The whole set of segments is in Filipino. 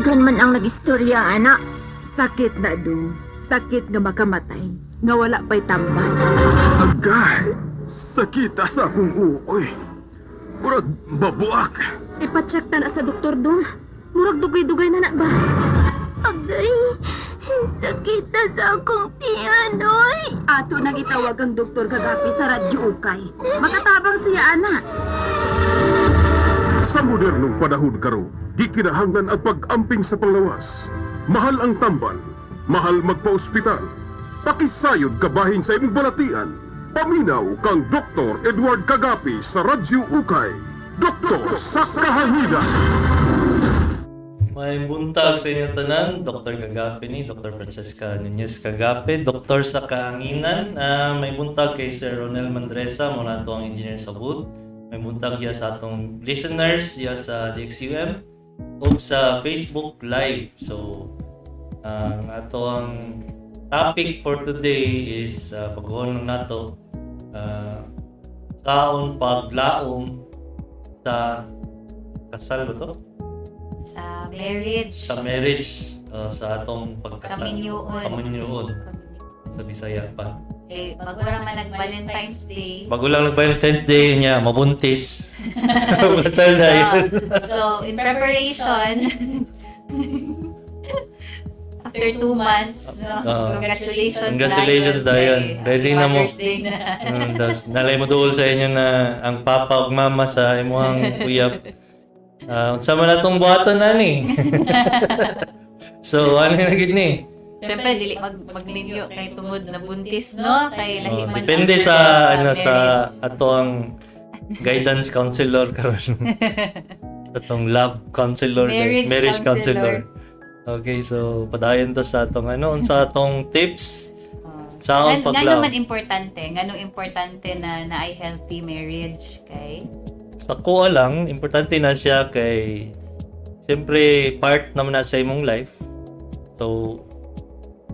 Daghan man ang nagistorya, anak. Sakit na do. Sakit nga makamatay. Nga wala pa'y tambal. Agay, sakita sa akong uoy. Murag babuak. Ipacheck ta na sa doktor dong. Murag dugay-dugay na ba? Agay, sakit na sa akong tiyan, oy. Ato nang itawag ang doktor kagapi sa radyo ukay. Makatabang siya, anak. Sa modernong panahon karo, di kinahanglan ang pag-amping sa panglawas. Mahal ang tambal, mahal magpa-ospital. Pakisayod kabahin sa imong balatian. Paminaw kang Dr. Edward Kagapi sa Radyo Ukay. Doktor sa kahahilan. May buntag sa inyo tanan, Dr. Kagapi ni Dr. Francesca Nunez Kagapi, Doktor sa Kahanginan. May buntag kay Sir Ronel Mandresa, muna ito ang engineer sa booth. May buntag ya sa atong listeners ya sa DXUM o sa Facebook Live. So, ang ato ang topic for today is paghunong nato kaon paglaom sa kasal ba to? Sa marriage. Sa marriage, sa atong pagkasal. Kaminyoon. Kaminyoon. Sa Bisaya pa. Eh, bago naman nag-Valentine's Day. Bago lang nag-Valentine's Day niya, mabuntis. Kasal na yun. So, in preparation, after 2 months, congratulations Dayon. Ready na mo. Mother's Day na. Das nalay mo duol sa inyo na ang papa ug mama sa imong uyab. Unsa man atong buhaton ani. So ano na gid ni? Siyempre, dili magninyo kay tungod na buntis, no? Kay lahi man. Depende sa sa ato ang guidance counselor karon. Atong love counselor, marriage counselor. Okay, so padayon ta sa atong unsa atong tips sa akong paglaom. Ngano importante na ay healthy marriage kay Sa kuha lang, importante na siya kay siyempre part naman na sa imong life. So,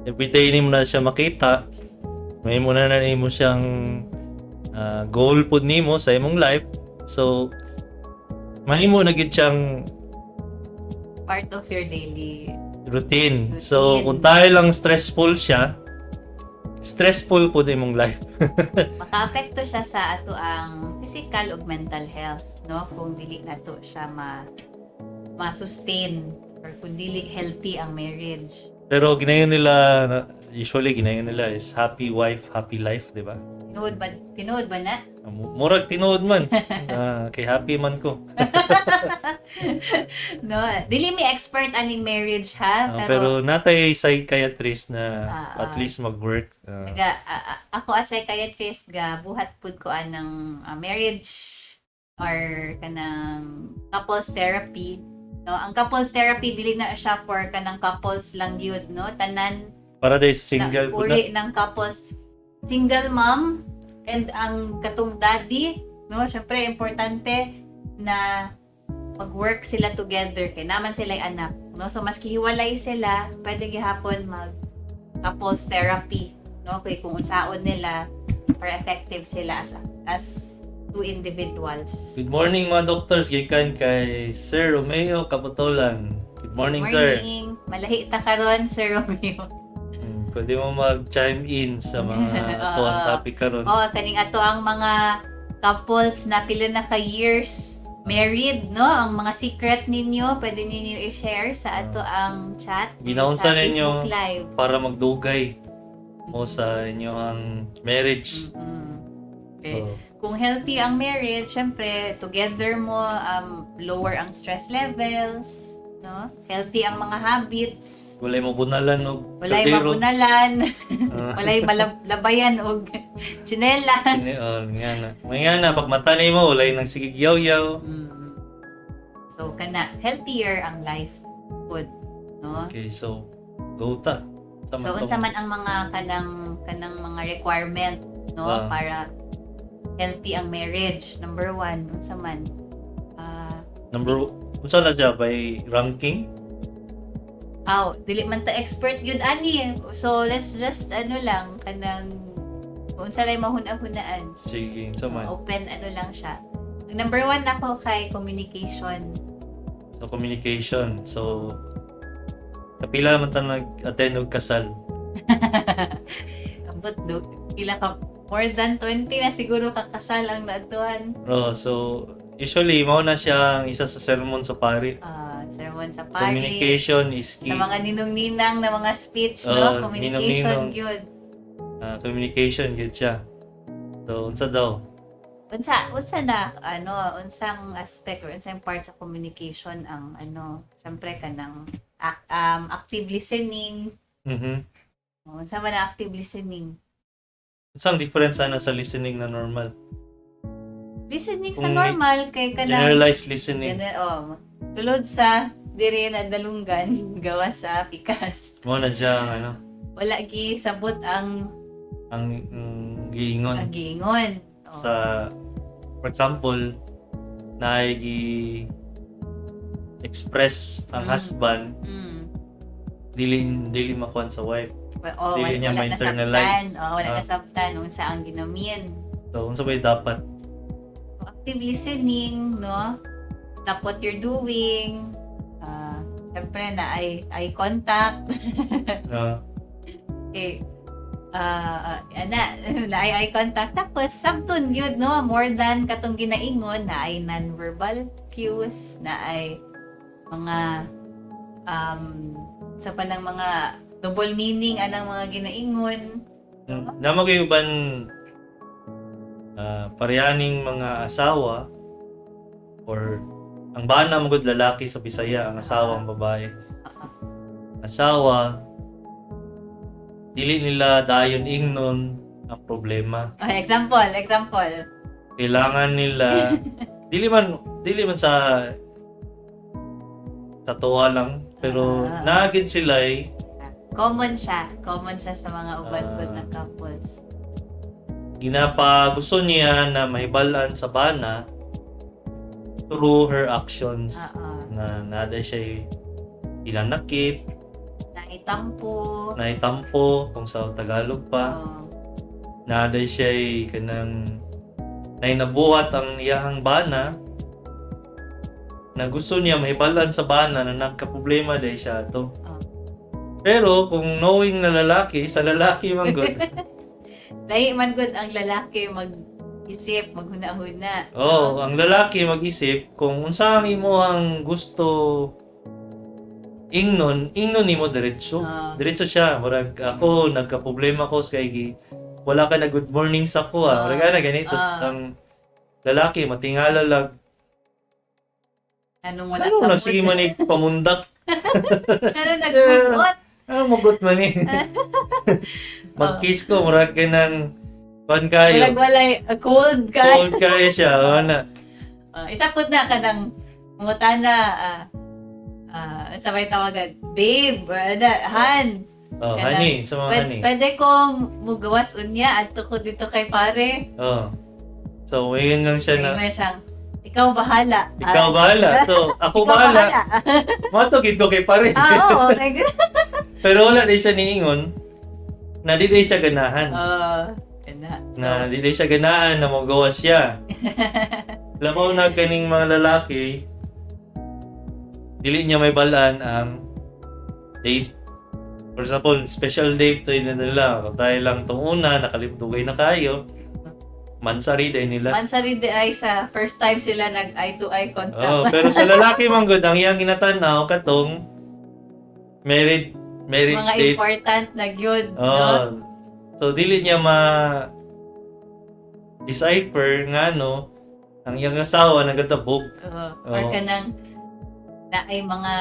everyday ni mo na siya makita. May mo na mo siyang goal po nimo sa imong life. So, mahimo na gid siyang part of your daily routine. So, kung tayo lang stressful siya, stressful po din imong life. makaapekto siya sa ato ang physical ug mental health, no? Kung dili nato siya ma-sustain or kung dili healthy ang marriage. Pero usually ginayon nila is happy wife, happy life, di ba? Tinuod ba na? Murag tinuod man. Kay happy man ko. No, dili mi expert aning marriage ha, Pero natay psychiatrist na at least mag-work. ako as psychiatrist ga buhat pud ko anang marriage or kanang couples therapy. No, ang couples therapy dili na siya for kanang couples lang gyud, no? Tanan Para dahil sa single po na. uri ng couples, single mom and ang katong daddy, no? Syempre importante na mag-work sila together kay naman sila anak, no? So maski hiwalay sila, pwede gihapon mag couples therapy, no? Kay kung unsaon nila para effective sila as two individuals. Good morning mga doctors, gikan kay Sir Romeo Caputolan. Good morning, sir. Morning. Malahi ta karon, Sir Romeo. Pwede mo mag-chime in sa mga tuwang topic karon. Kaning ato ang mga couples na pila na ka years married, no? Ang mga secret ninyo, pwede ninyo i-share sa ato ang chat Ginaunsa sa ninyo Facebook Live. para magdugay mo sa inyong marriage. Okay. So, Kung healthy ang marriage, syempre, together mo, lower ang stress levels, no? Healthy ang mga habits. walay mo bunalan og Walay kaldero. mabunalan. Walay malabayan og tsinelas. May nga na, pag mata mo, walay nang sigigyaw-yaw. So, healthier ang life food, no? Okay, so, go ta. So, unsa man ang mga kanang mga requirement, no? Para healthy ang marriage. Number 1, unsa man? Unsa na siya? By ranking? Dili man ta expert yun ani. So let's just kanang kung unsa lay mahuna-hunaan. Sige, unsa man. Open lang siya. Number 1 ako kay communication. So, communication. So, Kapila naman tayo nag-attend og kasal. Abot do. Pila ka, more than 20 na siguro kakasal ang naatuan. So usually mao na siya ang isa sa sermon sa pari. Sermon sa pari. Communication is key. Sa mga ninong-ninang na mga speech, Oo, no? Communication, ninong-ninong. yun. Communication gid siya. So unsa daw? Unsa na, unsang aspect or unsang part sa communication ang, syempre kanang active listening. Mhm. Unsa man ang active listening? Unsang difference ana sa listening na normal? Listening sa Kung normal, kay kanang, Generalized listening. tulod sa diri na dalunggan, gawa sa pikas. Mo na siya ang Wala gi sabot ang giingon giingon. sa, for example, na express ang husband dili makuan sa wife. Dili niya ma-internalize. Wala nasabtan unsa ang ginamin. So unsa ba dapat? Active listening, no? Stop what you're doing. Siyempre na eye contact. Na eye contact. Tapos, sabton yun, no? More than katong ginaingon, na ay non-verbal cues, na ay mga sa panang mga double meaning anang mga ginaingon. Namagayuban parehaning mga asawa or ang bana mo gud lalaki sa Bisaya, ang asawa ang babae. Asawa dili nila dayon ingnon ang problema. Example. Kailangan nila dili man sa tuwa lang, pero naagid sila Common siya sa mga uban-ubad na couples. gusto niya na mahibalan sa bana through her actions. Na nada siya ilanakit, naitampo kung sa Tagalog pa. Nada siya kanang nainabuhat ang iyahang bana na gusto niya mahibalan sa bana na nagka-problema dahil siya to. Pero kung knowing na lalaki, sa lalaki man good. Lahi man good ang lalaki mag-isip, maghuna-huna. Ang lalaki mag-isip kung unsa ang imong gusto ingnon nimo diretso. Diretso siya. Murag ako nagka-problema ko kay wala ka na good morning sa ko. Murag ana ganito ang lalaki matingala lang. Ano na sige man pamundak. Ano nagbuot? Mugot man mag-kiss ko, murag ka ng kayo. Walay cold kayo. Cold kayo siya. Isa po na ka ng mungutana, sabay tawagan, babe, han. Honey, sa mga honey. Pwede ko mugawas unya at ko dito kay pare. So, ngayon lang siya na. May siyang, ikaw bahala. So, ako bahala. Matugid ko kay pare. Okay. Pero wala din siya niingon na di siya ganahan. Na di siya ganahan na magawas siya. Lamaw na kaning mga lalaki, dili niya may balaan ang date. For example, special date to nila. Tayo lang itong una, nakalimtugay na kayo. Mansari day nila. Mansari day ay sa first time sila nag-eye-to-eye contact. Pero sa lalaki man good, ang iyang ginatanaw katong marriage mga date. Important na yun. No? So, dili niya decipher nga ang iyang asawa nagatabog. Or kanang na ay mga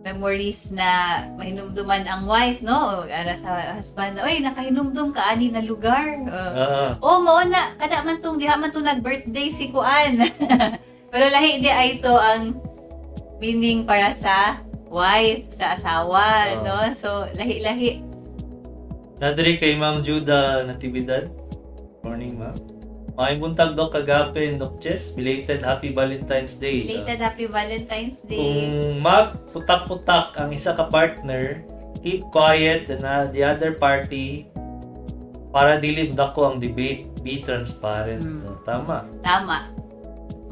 memories na mahinumduman ang wife, no? Ala sa husband, oy, nakahinumdum ka ani na lugar. Mao na kada man tong diha man tong nag-birthday si Kuan. Pero lahi di ay ito ang meaning para sa wife, sa asawa, no? So lahi-lahi. Nadiri kay Ma'am Juda Natividad. Morning, ma'am. Maayong buntag daw kagapin, Doc Chess. Belated Happy Valentine's Day. Belated Happy Valentine's Day. Kung magputak-putak ang isa ka partner, keep quiet the other party para dili dako ang debate. Be transparent. Tama.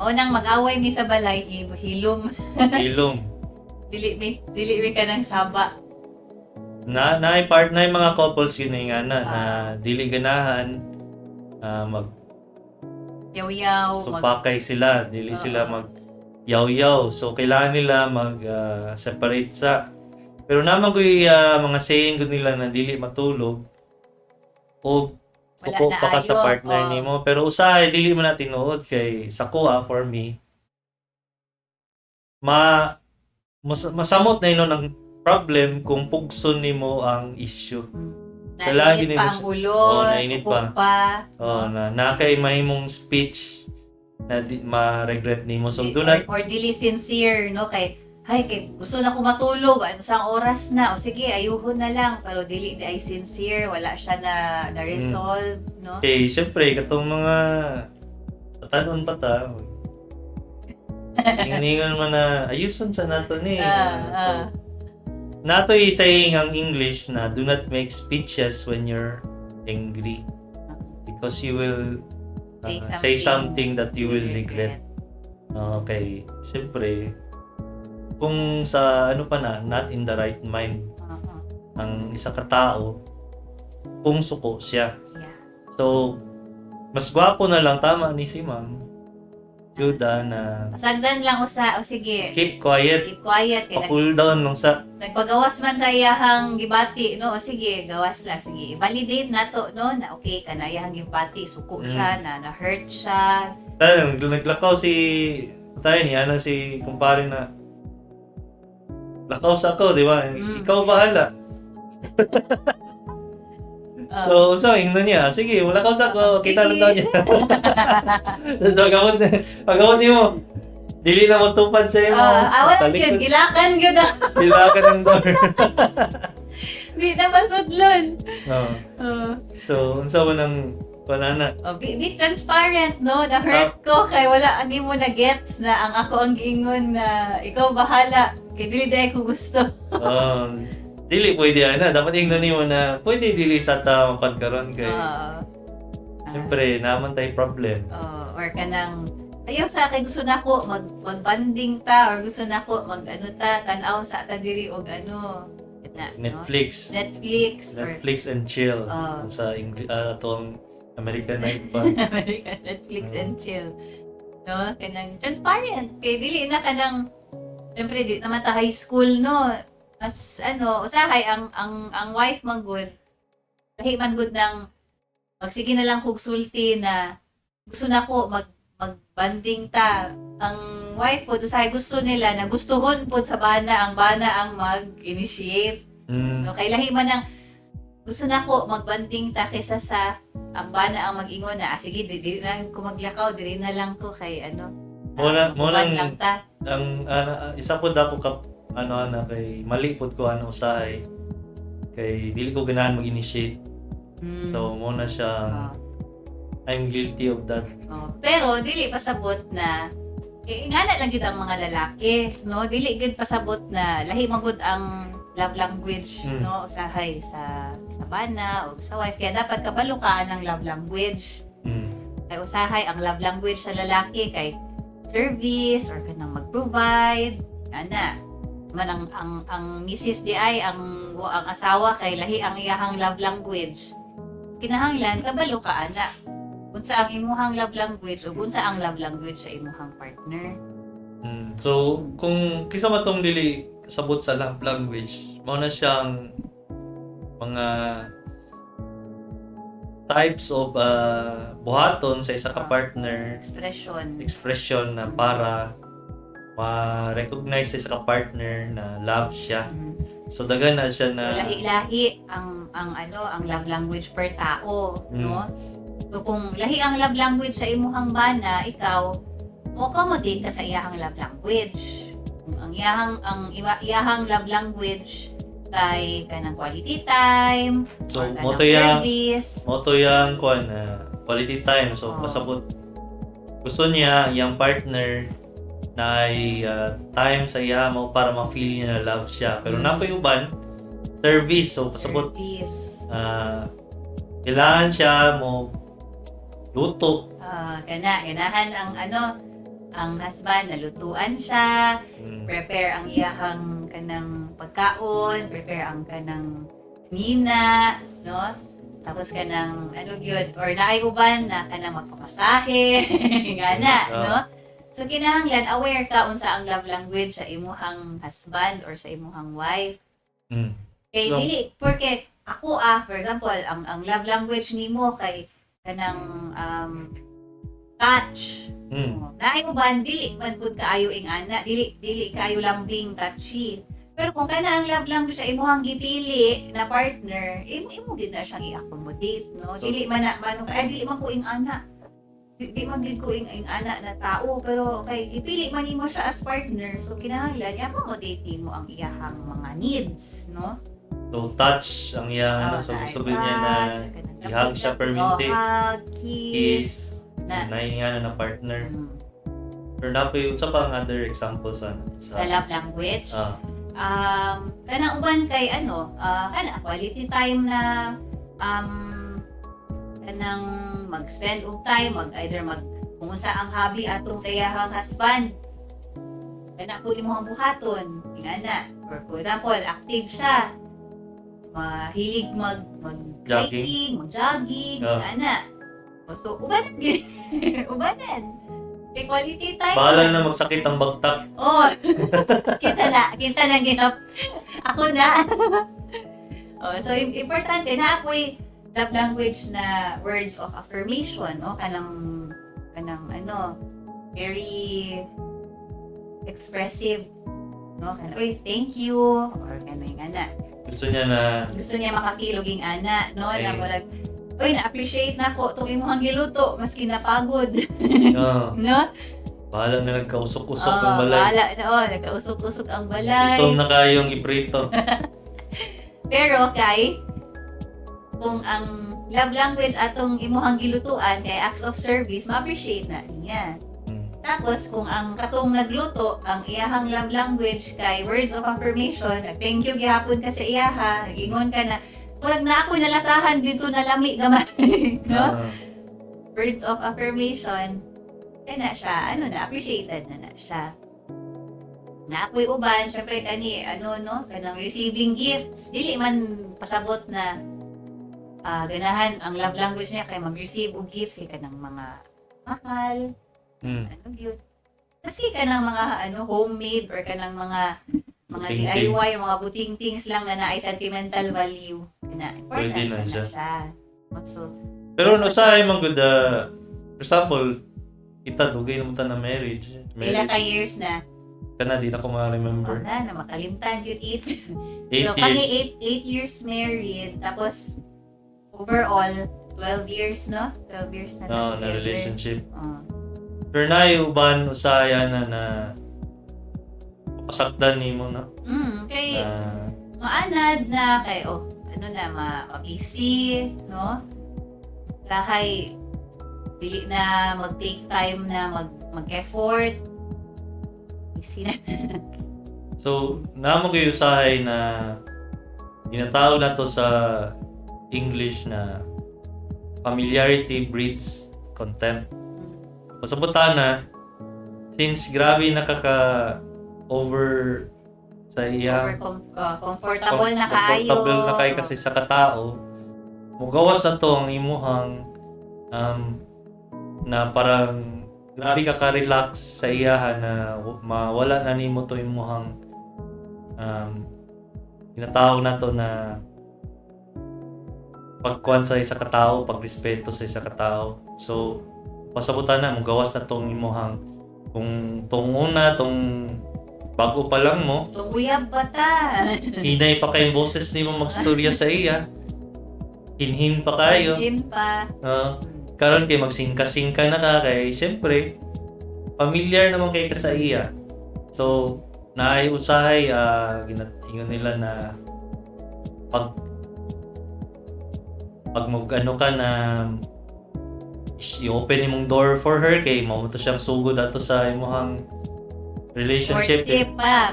Maunang mag-away mi sa balay, hilom. Hilom. dili mi ka ng saba. Na mga couples yun nga na dili ganahan mag Yaw-yaw, supakay sila, dili sila mag yaw-yaw. So kailangan nila mag separate sa. Pero naman ko mga saying ko nila na dili matulog o Wala suko na pa ka sa ayo, partner nimo. Pero usahay dili mo na tinuod kay sa kuha for me. Masamot na yun ng problem kung pugson nimo ang issue. So, lagi nainit pa nimo- ang ulo, nainit suko pa. pa. Oh, na kay mahimong speech na ma-regret nimo. So do or, not or dili sincere, no? Kay gusto na ko matulog, ano sang oras na, o sige, ayuhon na lang, pero dili di ay sincere, wala siya na resolve, no? kay syempre katong mga patanon pa ta. Ningon man na ayuson sa nato ni. So, nato saying ang English na do not make speeches when you're angry because you will say something that you will regret. Okay, syempre kung sa ano pa na not in the right mind ang isa ka tao kung suko siya. Yeah. So mas gwapo na lang tama ni si Ma'am Juda na Pasagdan lang usa, o sige, keep quiet, keep quiet, kay pa-cool down nung sa nagpagawas man sa iyahang gibati, no? O sige, gawas lang, sige, validate nato, no? Na okay ka na iyahang gibati, suko siya, na hurt siya. tayo naglakaw si tayo niya na si kumpare na lakaw sa ako, di ba? Ikaw bahala. So, ingno niya, sige, wala ka sa ako, kita lang daw niya. Tapos pagawon niyo, dili na mo tupad sa imo. Awan yun, gilakan yun na. Gilakan ng door. Di na masudlon. So, unsa man ang panana? Be transparent, no? Na-hurt ko, kay wala, hindi mo na-gets na ang ako ang giingon na ikaw bahala. Kay dili dahil ko gusto. Dili pwede ana, dapat ingno nimo na pwede dili sa ta magkaroon kay. Siyempre, naman tay problem. Or kanang ayaw sa akin gusto na ko mag-banding ta or gusto na ko mag-ano ta tanaw sa ta diri og ano Netflix. no? Netflix and chill. Sa English atong American night pa. American Netflix and chill. No? Kanang transparent. Kay dili na kanang siyempre di naman ta high school, no? As ano, usahay ang wife man good. Lahi man good ng magsige na lang kog sulti na gusto na ko magbanding ta. Ang wife po usahay gusto nila na gustuhon po sa bana ang mag-initiate. No, kay lahi man ang gusto na ko magbanding ta kaysa sa ang bana ang mag-ingon na sige dili na ko maglakaw, dili na lang ko kay ano. Muna lang ta. Ang isa po dako ka kay mali pud ko usahay kay dili ko ganahan mag-initiate. So muna siya I'm guilty of that. Pero dili pasabot na ingana lang gyud ang mga lalaki, no? Dili gyud pasabot na lahi magud ang love language, no? Usahay sa bana o sa wife, kaya dapat kabalo ka ng love language. Kay usahay ang love language sa lalaki kay service or kanang mag-provide ana man ang misis di ay ang asawa kay lahi ang iyahang love language. Kinahanglan kabalo ka ana unsa ang imuhang love language o unsa ang love language sa imuhang partner. So kung kisa matong dili kasabot sa love language, mao na siyang mga types of buhaton sa isa ka partner, expression na para ma-recognize sa isa ka partner na love siya. So daghan na siya na so lahi-lahi ang love language per tao, no? So kung lahi ang love language sa imuhang bana, ikaw mo accommodate ka sa iyahang love language. Ang iyahang love language kay kanang quality time, so or service. Moto yang quality time. So pasabot gusto niya yung partner na ay time sa iya mo para ma-feel niya na love siya. Pero napayuban service. So pasabot kailangan siya mo luto. Ganahan ang husband na lutuan siya, prepare ang iyahang kanang pagkaon, prepare ang kanang nina, no? Tapos kanang ano gyud or naay uban na kanang magpapasahe, ngana, no? So kinahanglan aware ka unsa ang love language sa imuhang husband or sa imuhang wife. Mm. Kay So- dili porque ako for example, ang love language nimo kay kanang touch. Naay uban dili man pud kaayo ing ana, dili kaayo lambing touchy. Pero kung kana ang love language sa imuhang gipili na partner, imo din na siyang i-accommodate, no? So- Dili man na dili man ko ing ana. Di man gid ko ing ana na tao, pero kay gipili man nimo siya as partner, so kinahanglan i-accommodate nimo ang iyahang mga needs, no? So, touch ang iyang so gusto niya na i-hug siya per minute, hug, kiss, kiss, na na partner. Or napoy, sa pang other examples sa love language. Ah, Kanang uban kay kana quality time na kanang mag-spend og time, either kung unsa ang hobby atong sa iyahang husband. Kana po imong buhaton, ingana. For example, active siya. Mahilig mag-hiking, mag-jogging, ingana. So, ubanan. Ubanan. Kay quality time. bahala na magsakit ang bagtak. Oh, kinsa na ginap. Ako na. So importante na ako'y love language na words of affirmation, no? Kanang very expressive, no? Uy, thank you, or kanang ana. Gusto niya Makakiloging ana, no? Ay. Na murag, uy, na-appreciate na ko itong imong giluto, maski napagod. No? bahala na nagkausok-usok ang balay. Nagkausok-usok ang balay. Itong na kayong iprito. Pero kung ang love language atong imuhang gilutuan kay acts of service, ma-appreciate na niya. Tapos kung ang katong nagluto, ang iyahang love language kay words of affirmation, thank you gihapon ka sa iyaha, nagingon ka na, murag na ako'y nalasahan dito na lami gamay, no? Words of affirmation, kaya na siya, na-appreciated na siya. Na ako'y uban, syempre kani, kanang receiving gifts, dili man pasabot na ganahan ang love language niya kay mag-receive og gifts kay kanang mga mahal, yun. Maski kanang mga homemade or kanang mga Buting DIY, things. mga buting things lang na naay sentimental value. Important Pwede na na siya. So, Pero sa imong good, for example, kita dugay naman ta na marriage. ilan ka years na? Kana di na ko ma-remember. Na makalimtan yun 8. 8 So kami years. 8 years married, tapos overall 12 years, no? 12 years na Na together. relationship. Oh. Pero na uban usaya na pasakdan nimo no. Kay Na maanad na kay ma-busy, no? Sahay dili na mag-take time na mag-effort. Busy na. so namo gyud usahay na ginatawag na to sa English na familiarity breeds contempt. Pasabutan na since grabe over sa iyang Comfortable na kaayo. comfortable na kay kasi sa katao mugawas na to ang imuhang na parang grabe ka relax sa iyaha na mawala na nimo to imuhang tinatawag na to na pagkuhan sa isa katao, pagrespeto sa isa katao. So pasabutan na mugawas na tong imuhang kung tong una tong bago pa lang mo Uyab bata. hinay pa kayong boses ni mo magstorya sa iya. Hinhin pa kayo. Hinhin pa. Karon kay magsingka-singka na ka kay syempre familiar naman kay ka sa iya. So naay usahay ingon nila na pag mag-ano ka na i-open imong door for her kay mao to siyang sugod ato sa imong relationship.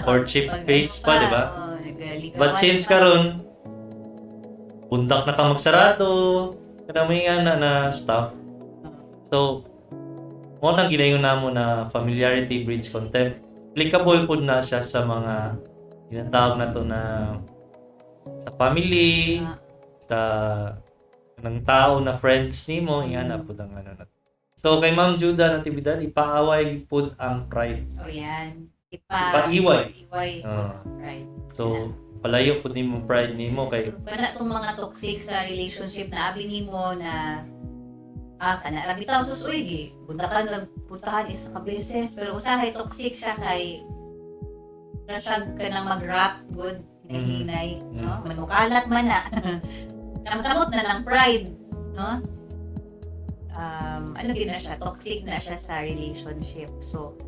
Courtship phase pa, di ba? But since karon bundak na ka magsarado, kada may na stuff. So, mo nang ginayon namo na familiarity breeds contempt. Applicable po na siya sa mga Tinatawag na to na sa family, Ah. sa ng tao na friends nimo, iyan po ang ano na. So kay Ma'am Juda Natividad, ipaaway pud ang pride. O yan. Ipaiway. Iway. Ah. Right. So palayo pud nimo pride nimo kay Kana itong mga toxic sa relationship na abi nimo na kana lang bitaw susuig eh. Buntakan nagpuntahan isa ka beses pero usahay toxic siya kay rasyag ka nang mag-rap good hinay no manukalat man na namasamot na ng pride no ano din na siya toxic na siya sa relationship so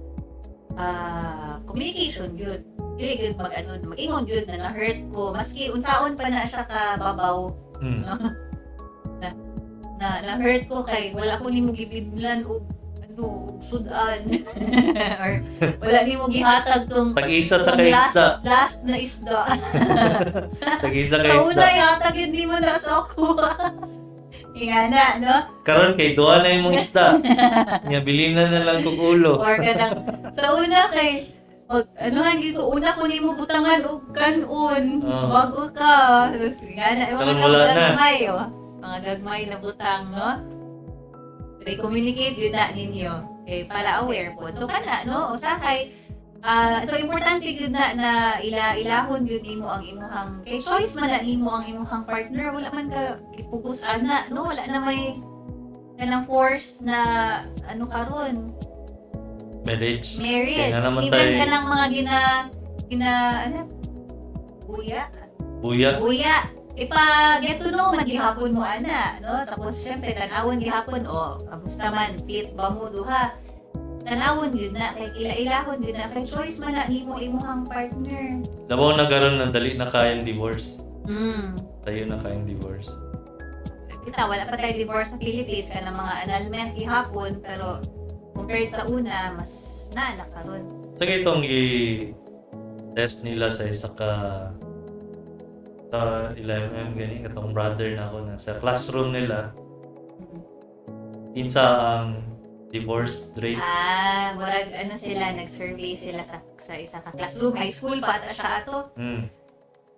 communication yun really good mag-ingon yun na na-hurt ko maski unsaon pa na siya ka babaw no na-hurt ko kay wala ko nimo gibidlan og sudan or wala nimo gihatag tong tag-isa ta kay isda. last na isda Tag-isa kay sa una isda. ihatag yun di mo na sa ako ingana no Karon kay duha na imong isda. Nya bilinan na lang kog ulo. or kanang sa una kay gito una ko nimo butangan og kanon bago ka ingana Karon wala na. gagmay mga gagmay na butang no so i-communicate yun na ninyo okay, para aware po so kana no usahay so importante yun na ilahon yun nimo ang imuhang kay choice man na nimo ang imuhang partner wala man ka ipugos ana no wala na may kanang forced na ano karon Marriage. marriage Kaya naman even tayo kanang mga gina ano buya get to know man gihapon mo ana no tapos syempre tanawon gihapon kamusta man fit ba mo duha tanawon yun na kay ilailahon yun na kay choice man na nimo imuhang partner Labaw na karon na dali na kayang divorce. Tayo na kayang divorce. kita wala pa tayo divorce sa Philippines kana mga annulment gihapon pero compared sa una mas na karon Sa itong i-test nila sa isa ka sa 11M gani katong brother na ako na sa classroom nila insa ang divorce rate. murag ano sila nag-survey sila sa isa ka classroom high school pa ata siya ato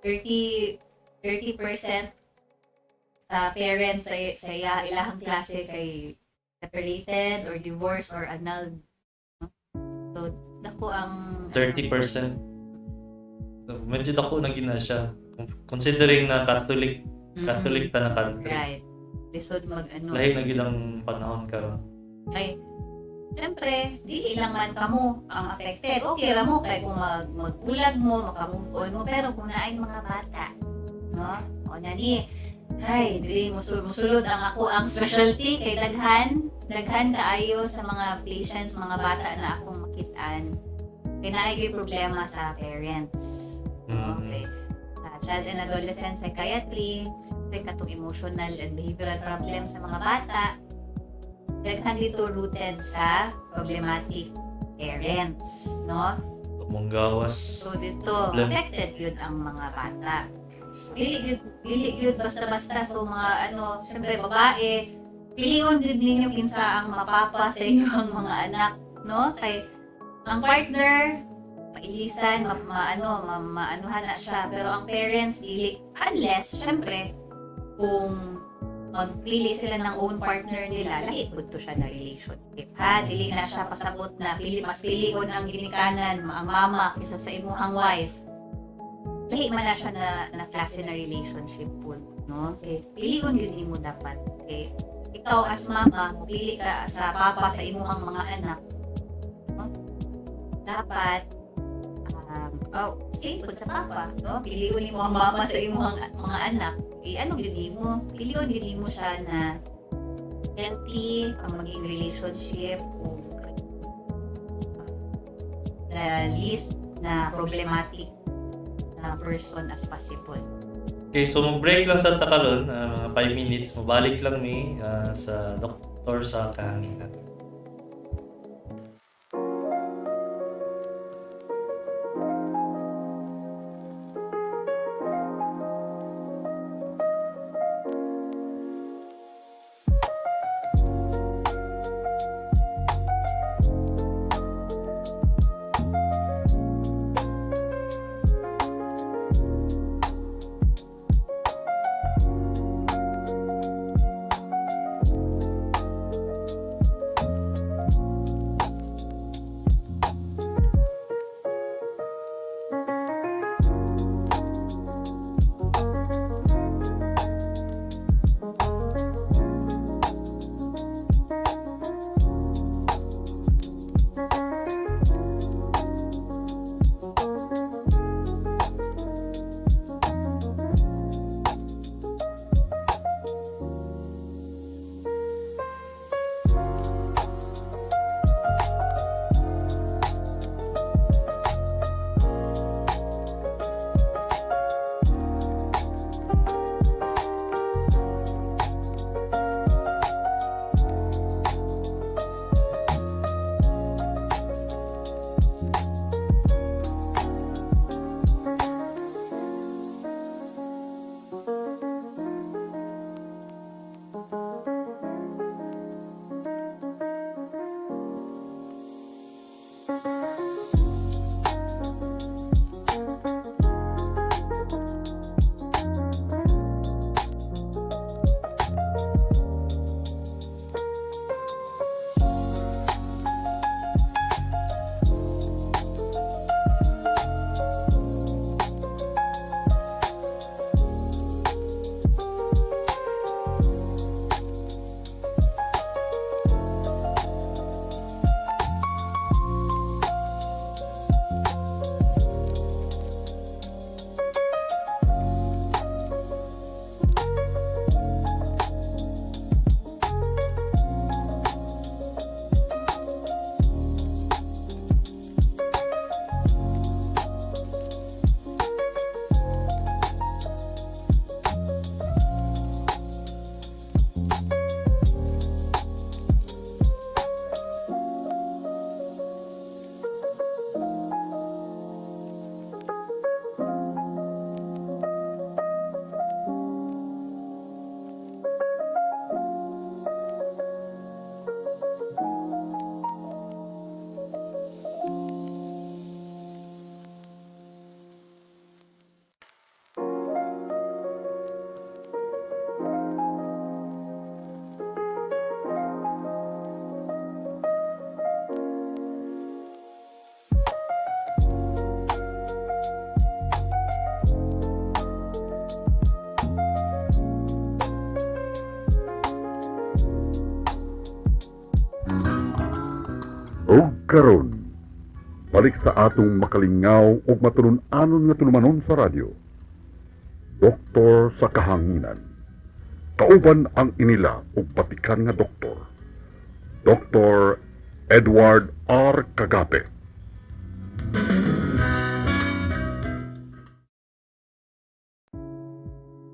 30% sa parents sa ilahang klase kay separated or divorced or annulled. So, dako ang 30%. So, medyo dako na gina siya. Considering na Catholic ta na country. right. Lisod Lahi na gid ang panahon karon. Ay, siyempre, di ilang man kamo ang affected. Okay ra mo kay kung magbulag mo, makamove on mo. Pero kung naay mga bata, no? O nani, ay, dili musulod ang ako ang specialty kay daghan kaayo sa mga patients, mga bata na akong makitaan. Kay naay gyud problema sa parents. Okay. Sa child and adolescent psychiatry, siyempre katong emotional and behavioral problems sa mga bata. Daghan dito rooted sa problematic parents, no? Munggawas. So dito, affected yun ang mga bata. So, dili yun basta-basta. So mga syempre babae, pilion yun ninyo kinsa ang mapapa sa inyong mga anak, no? Kay ang partner, mailisan, maanuhan na siya. Pero ang parents, dili, unless, syempre, kung magpili sila ng own partner nila, lahi po to siya na relationship. Dili na siya pasabot na mas pilion ang ginikanan, ang mama, kisa sa imuhang wife. Lahi man na siya na klase na relationship po. No? Okay. Pilion yun mo dapat. Okay. Ikaw as mama, pili ka sa papa sa imuhang mga anak. No? Dapat, same po sa papa. No? Pilion mo ang mama sa imuhang mga anak. Ano yun mo? Pilion yun mo siya na healthy ang maging relationship o the least na problematic na person as possible. Okay, so mag-break lang sa takalon, mga 5 minutes, mabalik lang mi sa doktor sa kahanginan. Karon, balik sa atong makalingaw ug matulun-anon nga tulumanon sa radyo. Doktor sa kahanginan. Kauban ang inila ug batikan nga doktor. Dr. Edward R. Cagape.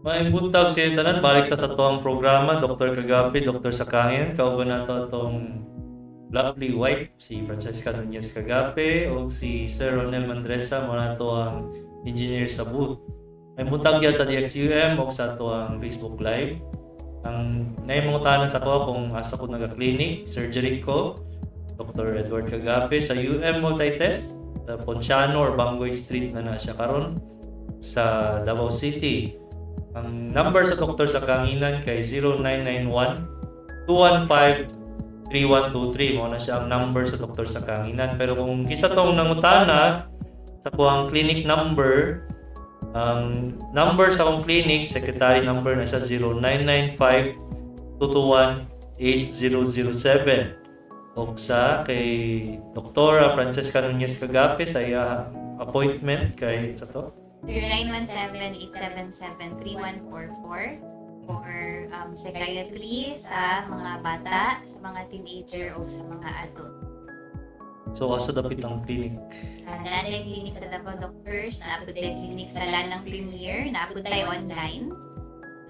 May buntag siya tanan, balik ta sa tuwang programa, Dr. Cagape, Dr. Sakangin, kauban na to itong lovely wife, si Francesca Nunez Cagape, o si Sir Ronel Mandresa, muna to ang engineer sa booth. May buntag yan sa DXUM o sa tuwang Facebook Live. Ang naimungutanan sa ko kung asa ko nag-clinic, surgery ko, Dr. Edward Cagape, sa UM Multitest, sa Ponciano or Bangoy Street na siya karon sa Davao City. Ang number sa doktor sa Kanginan kay 0991-215-3123. Mo na siya ang number sa doktor sa Kanginan. Pero kung kisa tong nangutana sa kuang clinic number, ang number sa akong clinic, secretary number na siya 0995-221-8007. O sa kay Dr. Francesca Nunez Cagape sa iya appointment kay sa to 0917-877-3144 or psychiatry sa mga bata, sa mga teenager o sa mga adult. So asa dapit ang clinic? Naapod clinic sa Davao Doctors, naapod clinic sa Lanang Premier, naapod tayo online.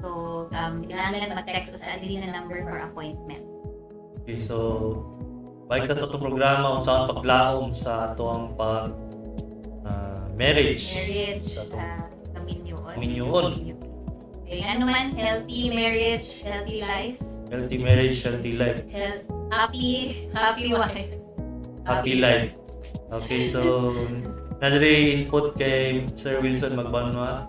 So, kailangan lang mag-text o sa adili na number for appointment. Okay, so balik ta sa itong programa kung saan paglaom sa ato ang pag marriage Sa Kaminyoon. Kaminyoon. Okay, ano man, healthy marriage, healthy life, Healthy marriage, healthy life, happy wife. happy life. Okay, so nadiri input kay Sir Wilson Magbanwa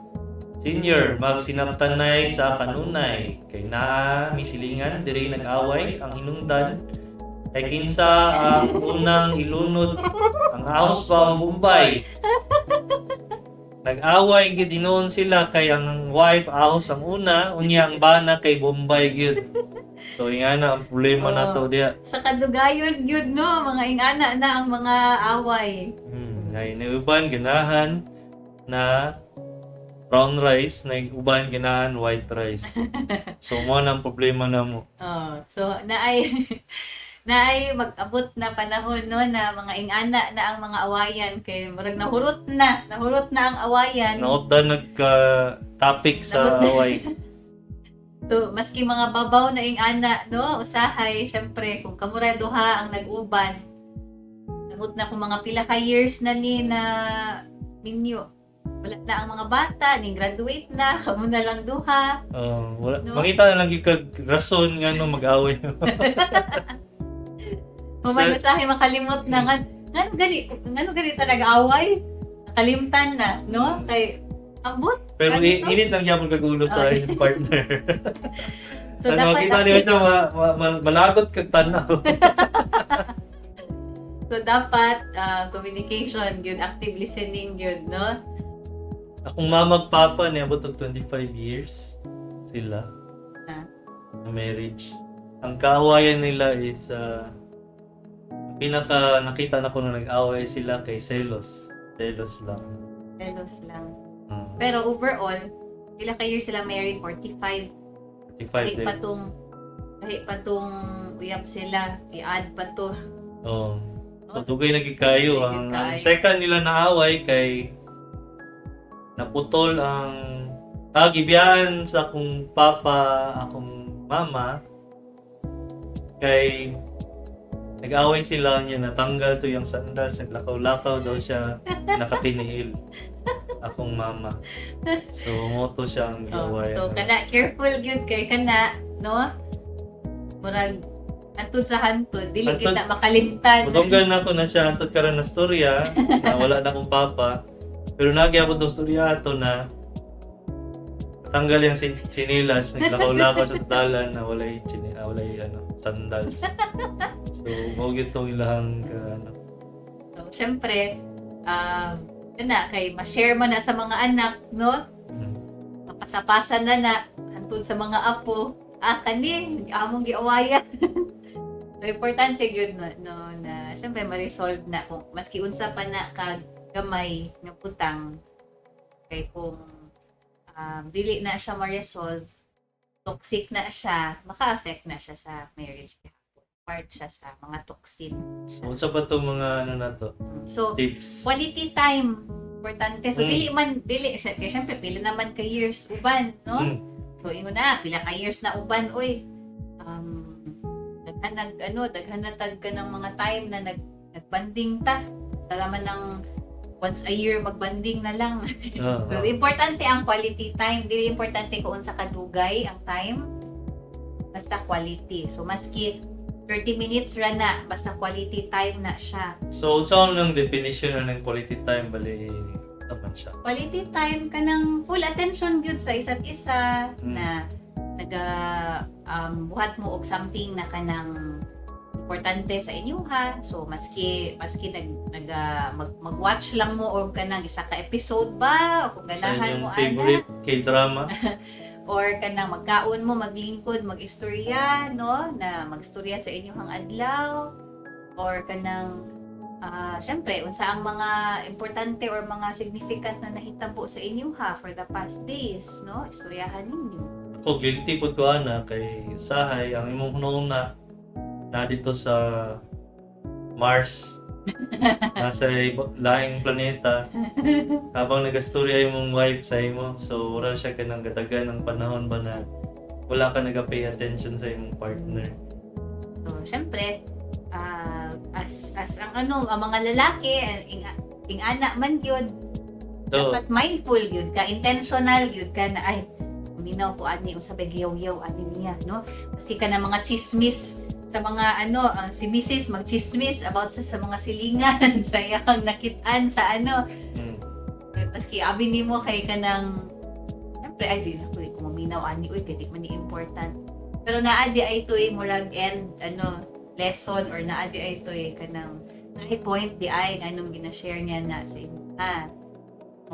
Senior, magsinaptanay sa kanunay kay naa misilingan diri nag-away ang hinungdan kay kinsa ang unang ilunod ang ahos pa ang Bombay. Nag-away gid dinon sila kay ang wife ahos ang una, unya ang bana kay Bombay gyud. So ingana ang problema nato diya. Sa kadugayon yun, no? Mga ingana na ang mga away. Ngay na uban ganahan na brown rice, na uban ganahan white rice. So mo na ang problema namo. So naay mag-abot na panahon no na mga ingana na ang mga awayan kay murag nahurot na ang awayan. Naot na nagka-topic sa away. So maski mga babaw na ingana no usahay syempre kung kamura duha ang nag-uban. Namot na kung mga pila ka years na ni na ninyo. Wala na ang mga bata, ni graduate na, kamo na lang duha. Wala. No? Makita na lang yung rason nga no mag-away. Usahay makalimot na ngano gani talaga away. Nakalimtan na, no? Kay ambot. Pero ganito. init lang yapon kagulo sa iyong partner. So Ano, dapat makita niyo siya malagot kag tanaw. So dapat communication yun, active listening yun, no? Akong mama papa niya abot og 25 years sila Ah. na marriage. Ang kaawayan nila is pinaka nakita na ko na nag-away sila kay selos. Selos lang. Telos lang. Pero overall, ilang ka years sila married? 45. 45 din. Kahit pa tong uyab sila, i-add pa to. Oh. So dugay na gid kayo ang Dugay. second nila naaway kay naputol ang gibiyaan sa akong papa, akong mama kay nag-away sila niya, natanggal to yung sandals, naglakaw-lakaw daw siya, nakatiniil akong mama. So moto siyang giaway. So kana careful gyud kay kana, no? Murag antod sa hantod, dili Hantod- gyud na makalimtan. Mudunggan na ako na siya antod karon na storya na wala na akong papa. Pero nagyapon tong storya ato na tanggal yung sinilas, naglakaw-lakaw sa dalan na walay sandals. So mo gyud tong ilahang So, syempre, kana kay ma-share mo na sa mga anak, no? Mapasapasan na antod sa mga apo. Kani, among giawayan. So, importante yun, no, na syempre ma-resolve na kung maski unsa pa na kagamay nga butang kay kung dili na siya ma-resolve, toxic na siya, maka-affect na siya sa marriage. Part siya sa mga toxin. So, unsa ba itong mga ano na to? So, Tips. quality time importante. So dili siya kay syempre pila naman ka years uban, no? Mm. So imo na pila ka years na uban oy. Daghan na tag ka ng mga time na nagbanding ta. Salaman ng once a year magbanding na lang. So importante ang quality time, dili importante kung unsa kadugay ang time. Basta quality. So maski 30 minutes ra na, basta quality time na siya. So, unsa ang definition ng quality time bali naman siya? Quality time ka ng full attention gyud sa isa't isa na buhat mo og something na kanang importante sa inyo ha. So maski mag-watch lang mo og kanang isa ka episode ba o kung Sa ganahan mo inyong favorite K-drama? or kanang magkaon mo, maglingkod, mag-istorya, no? Na mag-istorya sa inyong adlaw or kanang syempre unsa ang mga importante or mga significant na nahitabo sa inyo ha for the past days, no? Istoryahan ninyo. Ako, guilty po ko ana kay Sahay, ang imong hunahuna na dito sa Mars. Nasa laing planeta habang nagastorya yung mong wife sa imo, so wala siya ka nang gatagan ng panahon ba na wala ka nag-pay attention sa imong partner. So syempre as ang mga lalaki ing anak man gyud So, dapat mindful gyud ka, intentional gyud ka na ay minaw ko ani usa ba giyaw-yaw ani niya, no? Maski ka na mga chismis sa mga si Mrs. mag-chismis about sa mga silingan sa iyang nakitaan sa maski abi nimo kay kanang syempre ay di na ko kumaminaw ani uy kay di man ni important pero naadi ay toy murag end lesson or naadi ay toy kanang naay point di ay anong gina-share niya na sa imo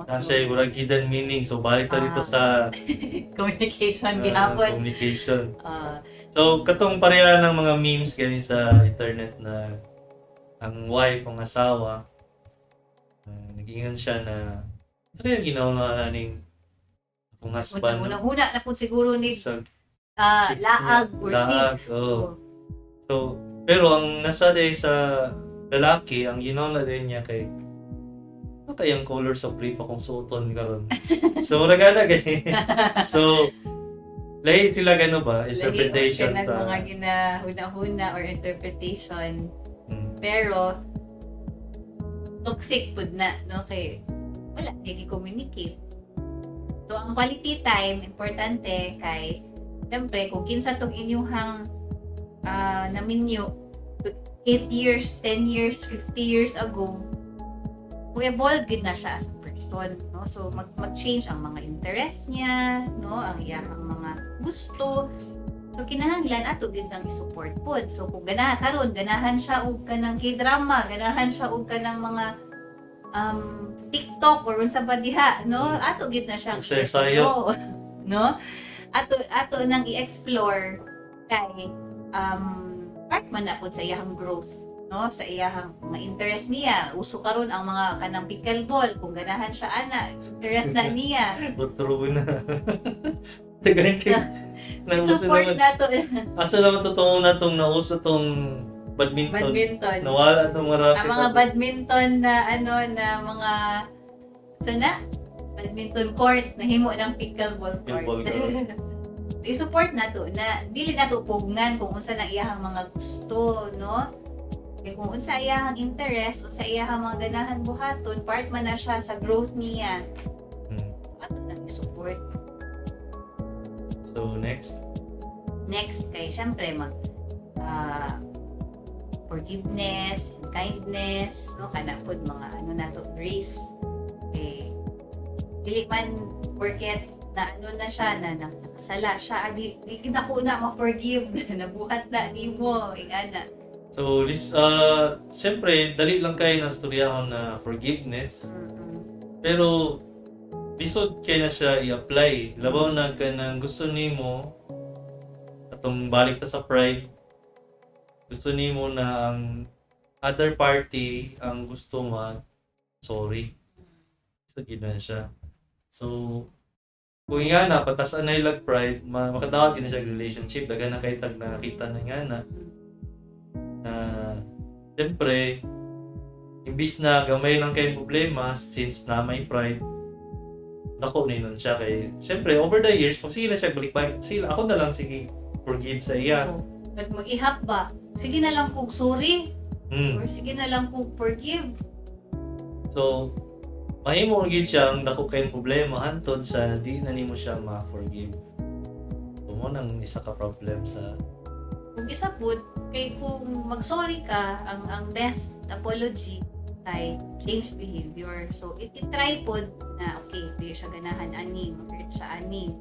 nasa murag hidden meaning, so balik ta dito sa communication gihapon. Communication. So, katong pareha ng mga memes gani sa internet na ang wife, ang asawa, nag-ingan siya na ano yung ginawa nga naning ang husband Una na po siguro ni sa laag or chicks. So, pero ang nasa day sa lalaki, ang ginawa din niya kay ano kayang color sa brief akong suoton karon. So, nagana gani. So, lahi sila gano ba? Interpretation lahi, sa... mga ginahuna-huna or interpretation. Pero, toxic pud na, no? Kay, wala, hindi communicate. So, ang quality time, importante kay, siyempre, kung kinsa tong inyuhang naminyo 8 years, 10 years, 50 years ago, evolve gid na siya as a person, no? So mag-change ang mga interest niya, no? Ang iyang mga gusto. So kinahanglan ato gid nang i-support pod. So kung ganahan siya og kanang K-drama, ganahan siya og kanang mga TikTok or unsa ba diha, no? Ato gid na siya sayo, no? Ato nang i-explore kay part man na pod sa iyang growth, no, sa iyahang mga interest niya. Uso karon ang mga kanang pickleball, kung ganahan siya ana, interest na niya. Butro na. Tagay kay. Support na to. Asa naman totoo na tong nauso tong badminton. Nawala tong marami. Ang mga badminton na na mga badminton court na himo ng pickleball court. I-support na to na dili na to pugngan kung unsa na iyahang mga gusto, no? Kaya kung unsa iyahang interest, unsa iyahang mga ganahan buhaton, part man na siya sa growth niya. Ato lang i-support. So, next kay syempre forgiveness and kindness, no? Kana pod mga nato, grace. Okay. Dili man porket na na siya, na nakasala siya, di kita ko na ma-forgive, nabuhat na nimo, ingana. So, siyempre, dali lang kayo ng storyahon na forgiveness. Pero, lisod kayo na siya i-apply. Labaw na ka na gusto nimo atong balik ta sa pride. Gusto nimo na ang other party ang gusto sorry. So, gina siya. So, kung nga na, patas anay lag pride, makatawag na siya relationship, daga na kay tag nakita na nga na. Siyempre, imbis na gamay lang kay problema, since na may pride, dako na yun siya kay, siyempre, over the years, pag sige na siya balik-balik, sila, ako na lang sige, forgive sa iya. At mag-ihap ba? Sige na lang kung sorry. Hmm. Or sige na lang kung forgive. So, mahimo gyud siya ang dako kay problema hantod sa di na nimo siya ma-forgive. So, mo nang isa ka problem sa Kung isa po, kay kung mag-sorry ka, ang best apology ay change behavior. So, i-try po na, okay, di siya ganahan ani, mag-hurt siya ani.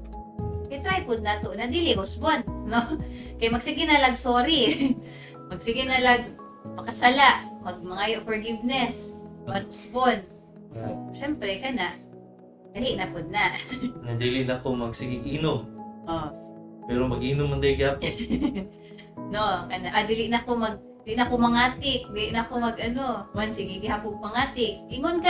I-try po na to, na dili husbon, no? Kay magsige na lag sorry. Magsige na lag makasala, magmangayo forgiveness, mag-husbon. So, syempre ka na, lahi na po na. nadili na ko magsige inom. Oh. Pero mag-inom man day gyapon. No, dili na ko mangatik, dili na ko man sige gihapon pangatik. Ingon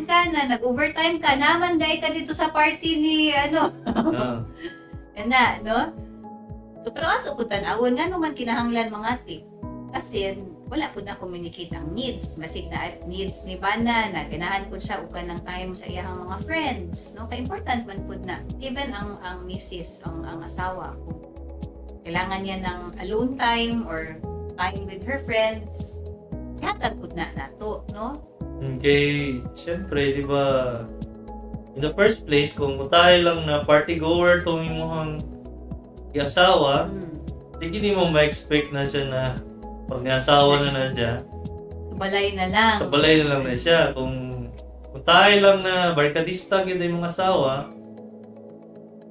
ka na nag-overtime ka naman dai ka dito sa party ni Ah, Ana, no? So pero ato pud tan-awon nga naman kinahanglan mangatik. Kasi wala pud na communicate ang needs, basig na needs ni Bana na ganahan pud siya og kanang time sa iyang mga friends, no? Kay important man pud na even ang missis, ang asawa kung kailangan niya ng alone time or time with her friends, hatag pud na nato, no? Okay, syempre, di ba, in the first place, kung tayo lang na party goer tong imong iasawa, di kini mo ma-expect na siya na pag niasawa na siya, Sa balay na lang. sa balay na lang na siya. Kung tayo lang na barkadista gyud imong asawa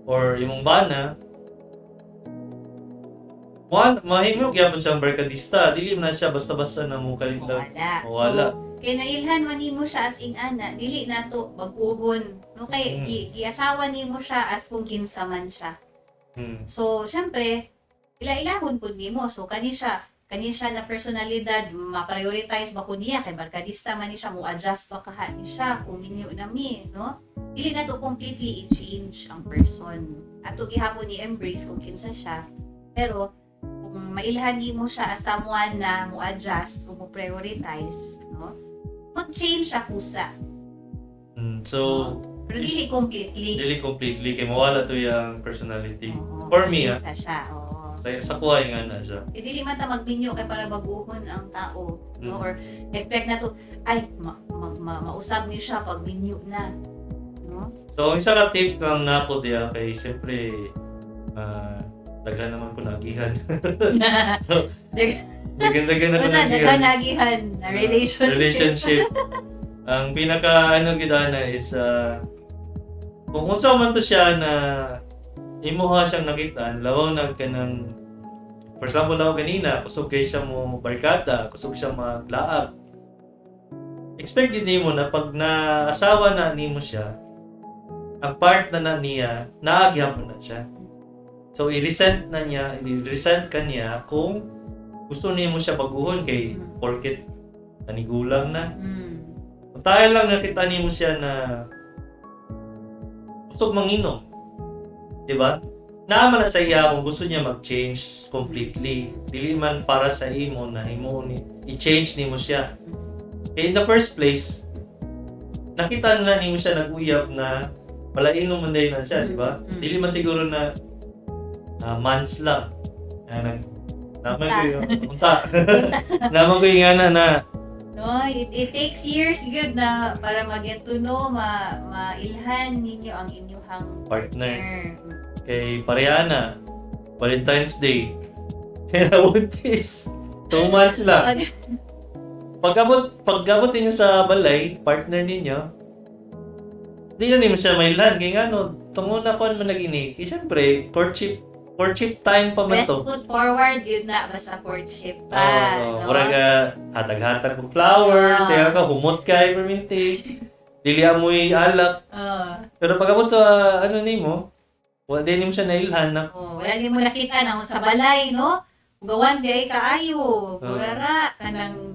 or imong bana, mahimog gyapon siyang barkadista, dili man na siya basta-basta na mo kalintang So, wala. kay nailhan man nimo siya as ing ana, dili nato baguhon. No kay giasawa nimo siya as kung kinsa man siya. So, syempre, ila-ilahon pud nimo. So, kani siya na personalidad, ma-prioritize ba ko niya kay barkadista man ni siya, mo adjust pa kaha ni siya kung minyo na mi, no? Dili na to completely i-change ang person. Ato gihapon ni embrace kung kinsa siya. Pero kung mailhan mo siya as someone na mo adjust, kung mo prioritize, no? Mag-change siya kusa. So, Pero dili completely. Kaya mawala to yung personality. Oo, For me, mag-change siya. Oo. sa kuhay nga na siya. Dili man ta magbinyo kay para baguhon ang tao, no? Or expect na to, ay mausab niyo siya pag binyo na, no? So, isa ka tip kang nako diya kay siyempre daghan naman ko nagihan. So, daghan na ko Naganagihan na relationship. Ang pinaka gidana is kung unsa man to siya na imuha siyang nakita, lawaw na kanang for example na kanina, kusog kay siya mo barkada, kusog siya maglaab. Expect din nimo na pag naasawa na nimo siya, ang part na niya, naagyam na siya. So, i-resent ka niya kung gusto niya mo siya baguhon kay porket nanigulang na. Kung tayo lang nakita niyo mo siya na gusto manginom, di ba? Naaman na sa iya kung gusto niya mag-change completely. Dili man para sa imo na i-change niyo mo siya. Kaya in the first place, nakita na niyo siya nag-uyab na palainom man dahil na siya, di ba? Dili man siguro na months lang. Naman ko yung punta. Naman ko yung na No, it takes years good na para mag-get to know, mailhan ninyo ang inyong partner. Kay pareha na, Valentine's Day. Kaya buntis. 2 months lang. Pag-abot ninyo sa balay, partner ninyo, di na mo siya mailhan. Kaya nga tungo na ko man nag-ini. Siyempre, courtship time pa man Best to. foot forward, yun na, basta courtship pa. No? Muraga, hatag-hatag ng flowers, kaya ka, humot ka, perminti. Dili amoy alak. Pero pag-abot sa nimo, wala din mo siya nailhan na. Wala din mo nakita na sa balay, no? gawan di ay kaayo, burara, kanang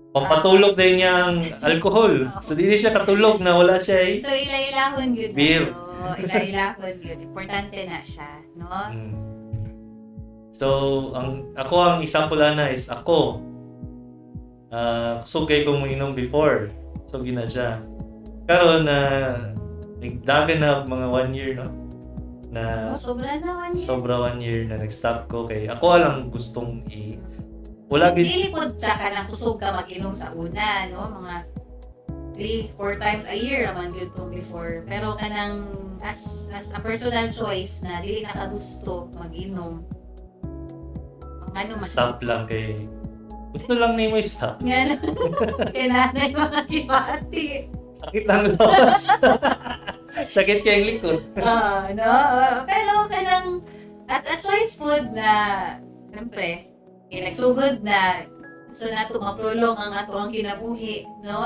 Pampatulog din niya ang alcohol. So, di siya katulog na wala siya eh. so ila-ilahon yun. Beer. No? Ila-ilahon yun. Importante na siya, no? Mm. So, ang example na is ako. Kusugay ko inom before. So, gina siya. Karon na nagdagan na mga 1 year, no? Na Sobra naman yun. sobra 1 year na nag-stop ko kay ako lang gustong wala gid Dili po sa kanang kusog ka mag-inom sa una, no? Mga 3-4 times a year naman yun to before. Pero kanang as a personal choice na dili nakagusto mag-inom. Ano mas stop lang kay gusto lang nimo stop. Nga lang. Kaya nanay mga kibati. Sakit ang lawas. Sakit kay ang likod. No? Pero kanang as a choice food na siyempre nagsugod na gusto na maprolong ang ato ang kinabuhi, no?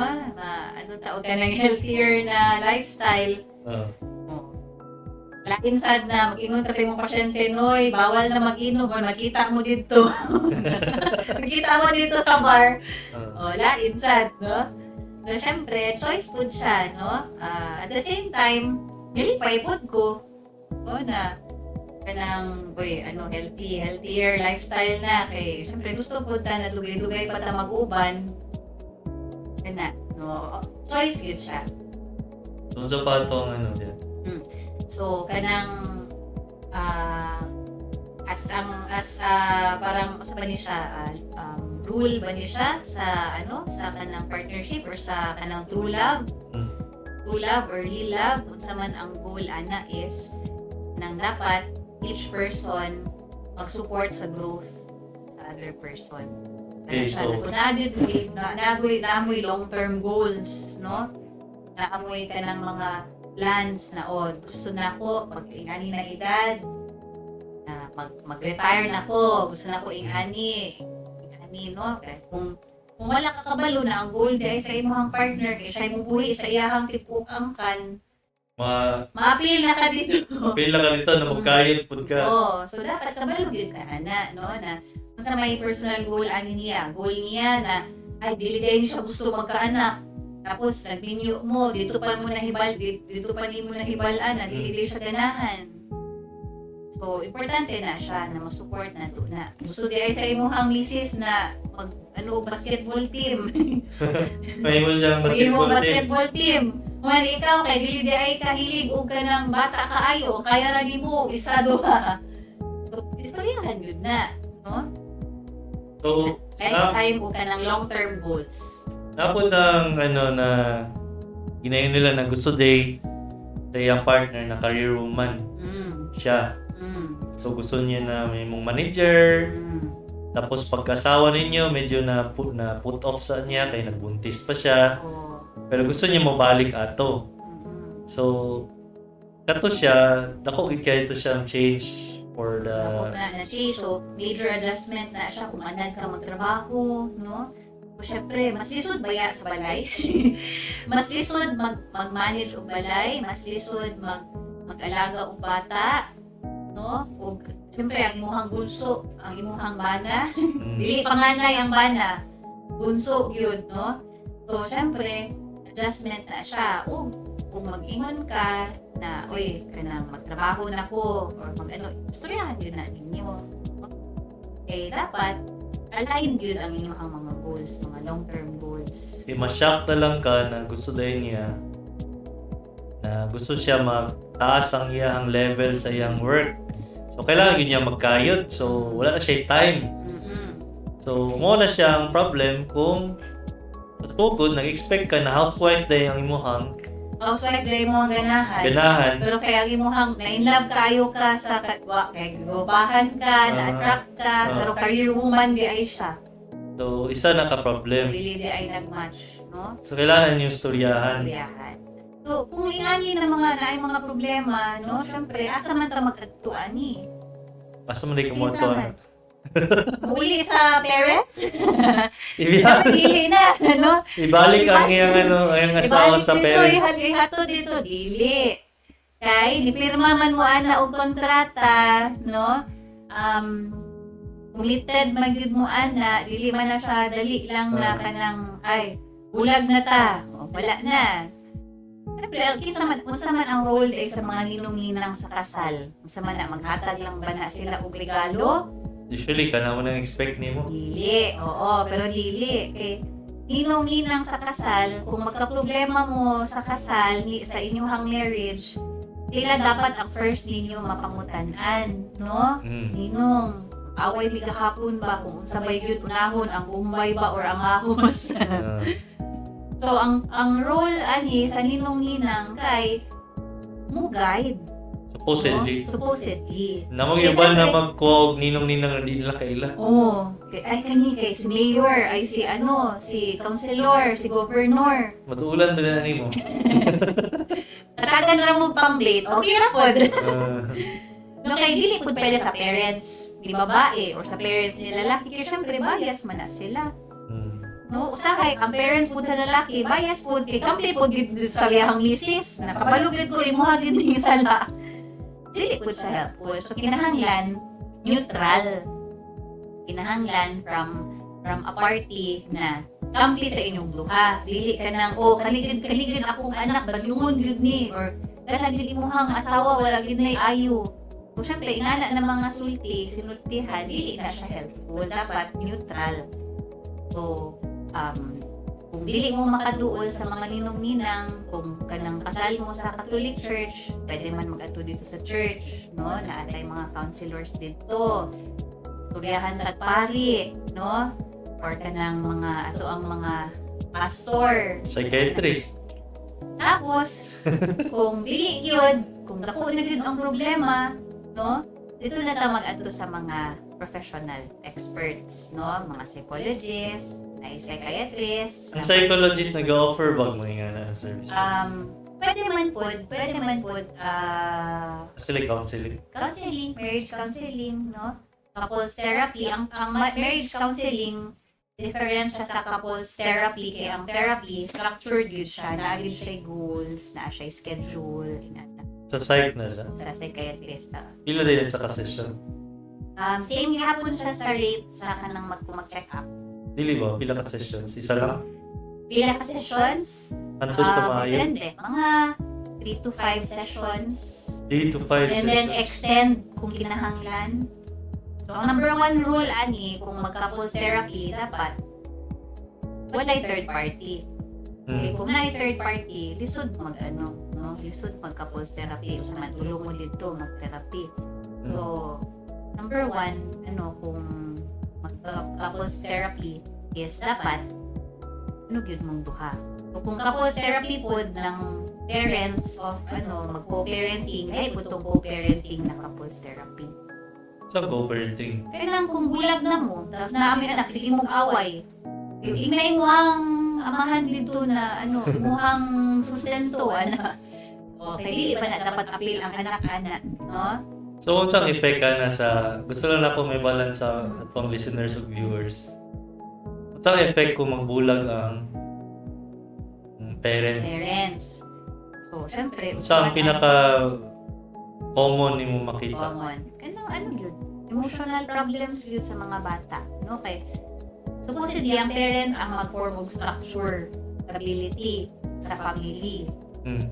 Ano tawag ka ng healthier na lifestyle. Lain sad na mag-ingon kasi mong pasyente, noy, bawal na mag-inom o nakita mo dito. Nakita mo dito sa bar. Lain sad, no? So, syempre, choice food siya, no? At the same time, dili paipod ko, no, na kanang healthier lifestyle na kay syempre gusto po na dugay-dugay pa ta mag-uban kana no choice yun siya. So pa tong diyan. So kanang parang sa ba niya siya rule ba niya siya sa sa kanang partnership or sa kanang true love or real love unsa man ang goal ana is nang dapat each person mag-support sa growth sa other person. Okay, so naamoy long-term goals, no? Naamoy ka ng mga plans na, gusto na ako, pag-ingani na edad, na mag-retire na ako, gusto na ako ingani, no? Kung wala ka kabalo na ang goal di ay sa imong partner, kaya siya mubuhi sa iyahang tipukang kan, ma-appeal na ka dito. Appeal na ka dito na magkayod pud ka. So dapat kabalo gyud ka ana, no, na kung sa may personal goal niya na ay dili dahil siya gusto magkaanak. Tapos nagbinyo mo dito pa nimo nahibalan na dili dahil siya ganahan. So importante na siya na ma-support na to na. Gusto di ay sa imong misis na basketball team. May mo siyang basketball team. Man ikaw kay dili di ay kahilig og kanang bata kaayo kaya ra nimo isa duha. So istoryahan yun na, no? So Lifetime o kanang long-term goals. napod ang na ginayon nila na gusto day ang partner na career woman siya. So gusto niya na may mong manager. Tapos pagkasawa ninyo medyo na put off sa niya kay nagbuntis pa siya. Pero gusto niya mabalik ato. So, kato siya, dako gid kay ito siyang change for the na-change. So, major adjustment na siya kung anad ka magtrabaho, no? So, syempre, mas lisod baya sa balay. Mas lisod mag-manage og balay, mas lisod mag-alaga og bata, no? Og syempre, ang imuhang bunso, ang imuhang bana, dili panganay ang bana, bunso yun, no? So, syempre, adjustment na siya. Kung mag-ingon ka na, kanang magtrabaho na ko or istoryahan yun na ninyo. Okay, dapat alayin yun ang inyong mga goals, mga long-term goals. ma-shock na lang ka na gusto dahil niya na gusto siya magtaas ang iyang level sa iyang work. So, kailangan yun niya magkayod. So, wala na siya time. So, mo na siyang problem kung good, nag-expect ka na housewife day ang imuhang Housewife day mo ang ganahan. Pero kaya ang imuhang na-in-love kayo ka sa kay gubahan ka, na-attract ka, pero career woman di ay siya. So, isa na ka-problem. Really di ay nag-match, no? So, kailangan yung istoryahan. So, kung ingani na mga problema, no? Siyempre, asa man ta mag-agtuan ni? Asa man di kumuha Muli sa parents? Ibalik Dili na, no? ang iyang asawa sa parents. Ihato dito, dili. Kay, nipirma man mo ana og kontrata, no? committed man gyud mo ana, dili man na siya dali lang na kanang ay bulag na ta. O, wala na. Siyempre, unsa man ang role day sa mga ninong-ninang sa kasal? Unsa man na maghatag lang ba na sila og regalo? Usually, ka naman ang expect nimo. Dili, oo, pero dili. Kay ninong-ninang sa kasal, kung magka-problema mo sa kasal, sa inyong marriage, sila dapat ang first ninyo mapangutan-an, no? Ninong, away mi gahapon ba kung unsa bay gyud unahon ang Bombay ba or ang ahos. So ang role ani sa ninong-ninang kay mo guide. Supposedly. No? Supposedly. Namang Kaya iba na syempre- magkuha ninong-ninang na di nila kaila. Oo. Ay kay si mayor, ay si si councilor, si governor. Matuulan ba na nimo? Natagan ra mo pang-date. Okay ra pod. Ah, No kay dili pud pwede sa parents ni babae or sa parents ni lalaki kay syempre bias man na sila. No, usahay ang parents pud sa lalaki, bias pud kay kampi pud gid sa iyang misis. Nakabalugid ko imuha gid ning sala. Dili pud siya helpful. So kinahanglan neutral. Kinahanglan from a party na kampi sa inyong duha. Dili ka nang kanigid akong anak badlungon gyud ni or kana gid imuhang asawa wala gid nay ayo. So syempre ingana na mga sinultihan, dili na siya helpful. Dapat neutral. So kung dili mo makaduol sa mga ninong-ninang, kung kanang kasal mo sa Catholic Church, pwede man mag-ato dito sa church, no? Naatay mga counselors dito. Suryahan at pari, no? Or kanang mga ang mga pastor. psychiatrist. Tapos, kung dili yun, kung dako na yun ang problema, no? Dito na ta mag-ato sa mga professional experts, no? Mga psychologists, ay psychiatrists. Ang psychologist nag-offer bag mo nga na service. Pwede man po, Kasi like counseling. counseling, marriage counseling, no? Couples therapy. Ang marriage counseling, different siya sa couples therapy. Kaya ang therapy, structured yun siya. Naagin siya goals, na siya schedule, Sa psych na siya. sa psychiatrist. Pila din sa ka-session. Same gihapon siya sa rate sa kanang mag-check up. Dili ba? Pila ka-sessions? Isa lang? Pila ka sessions? Antod sa maayo? Depende. Mga 3 to 5 sessions. 3 to 5 And then sessions. extend kung kinahanglan. So, ang number one rule, ani, kung mag-couples therapy, dapat walay third party. Okay, kung na third party, lisod lisod mag-couples therapy. So, matulong mo dito, mag-therapy. So, number one, kung mag-couples therapy is dapat gyud mong duha. So, kung couples therapy pod ng parents of mag-co-parenting, ay putong co-parenting na couples therapy. Sa co-parenting. Kaya lang kung bulag na mo, tapos naami anak, sige mong away. Inay mo ang amahan dito na imuhang sustento, ana. Okay, dili ba na dapat appeal ang anak-anak, no? So, unsang effect ka na sa... Gusto lang ako may balance sa atong listeners o viewers. Unsang effect kung magbulag ang parents? So, syempre, Unsang pinaka-common ni mo makita? common. Yun? Emotional problems yun sa mga bata, no? Okay. Supposedly, ang parents ang mag-form of structure, stability sa family.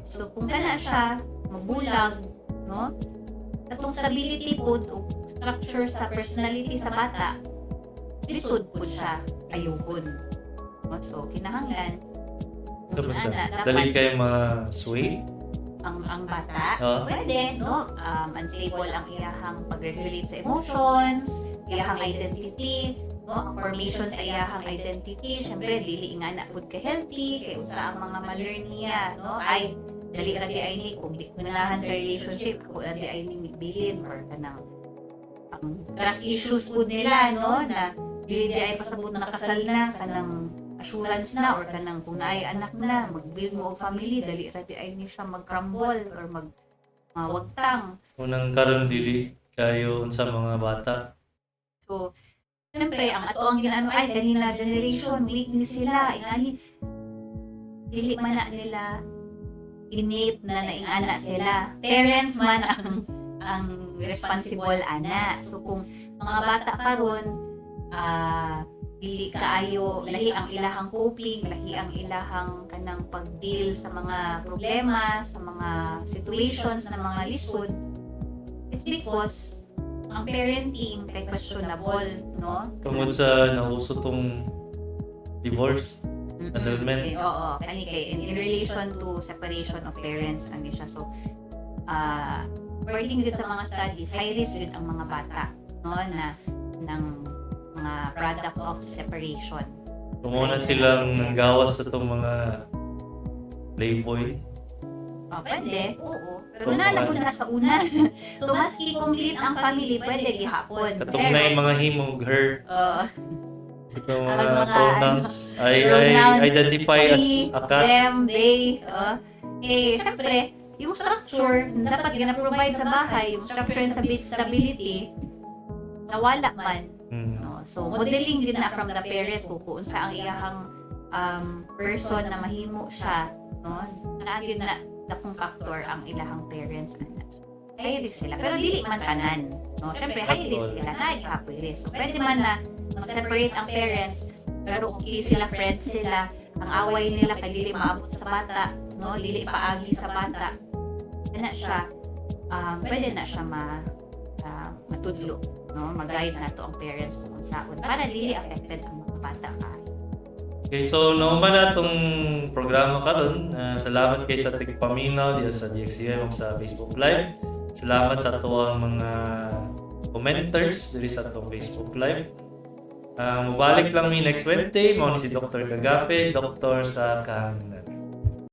So, kung kana siya, mabulag, no? Katong stability po o structure sa personality sa bata, lisod po siya, ayuhon. No? So, kinahanglan, Ito ba siya? dapat Dali kayo ma-sway? ang bata, Oo. pwede, no? Unstable ang iyahang pag-regulate sa emotions, iyahang identity, no? Ang formation sa iyahang identity, syempre, dili nga na pud ka healthy, kay usa ang mga ma-learn niya, no? Ay, dali ra di ay ni kung di ganahan sa relationship, ako ra di ay ni bilin or kanang trust issues pud nila, no? Na dili di ay pasabot na kasal na, kanang assurance na or kanang kung naay anak na, mag-build mo og family, dali ra di ay ni siya mag-crumble or mawagtang. Unang karon dili kayo sa mga bata. So, siyempre, ang ato ang ginaano ay kanina generation, weakness sila, ingani, dili man na nila innate na naingana sila. Parents man ang responsible ana. So kung mga bata karon dili kaayo lahi ang ilahang coping, lahi ang ilahang kanang pag-deal sa mga problema, sa mga situations na mga lisod, it's because ang parenting kay questionable, no? Tungod sa nauso tong divorce, annulment. Okay, oo, kani kay in relation to separation of parents ani siya. So according gud sa mga studies, high risk gud ang mga bata, no, na ng mga product of separation. Tumuna silang nanggawas sa itong mga playboy. Pwede, oo. Pero nalagod na sa una. So, maski complete ang family, pwede gihapon. Katong na yung mga himog, her. Itong Ang mga mga, pronouns I pronouns, identify as she, a cat. them, they. Syempre, yung structure na dapat gina-provide sa bahay, yung structure and stability, nawala man. So, modeling din na from the parents kung sa ang iyahang person na mahimo siya, no? Naagin na dakong factor ang ilahang parents. So, high risk sila. Pero dili man tanan, no? Syempre, high risk sila. Naghapoy risk. So, pwede man na mag-separate ang parents, pero okay sila, friends sila. Ang away nila kay dili maabot sa bata, no? Dili paagi sa bata. Na siya, pwede na siya matudlo. No, mag-guide na to ang parents kung saan para dili affected ang mga bata ka. Okay, so naman na itong programa karon. Salamat kay sa tigpaminaw diya sa DXCM sa Facebook Live. Salamat sa tuwang mga commenters diri sa itong Facebook Live. Mabalik lang mi next Wednesday. Mao ni si Dr. Kagape, doktor sa kahanginan.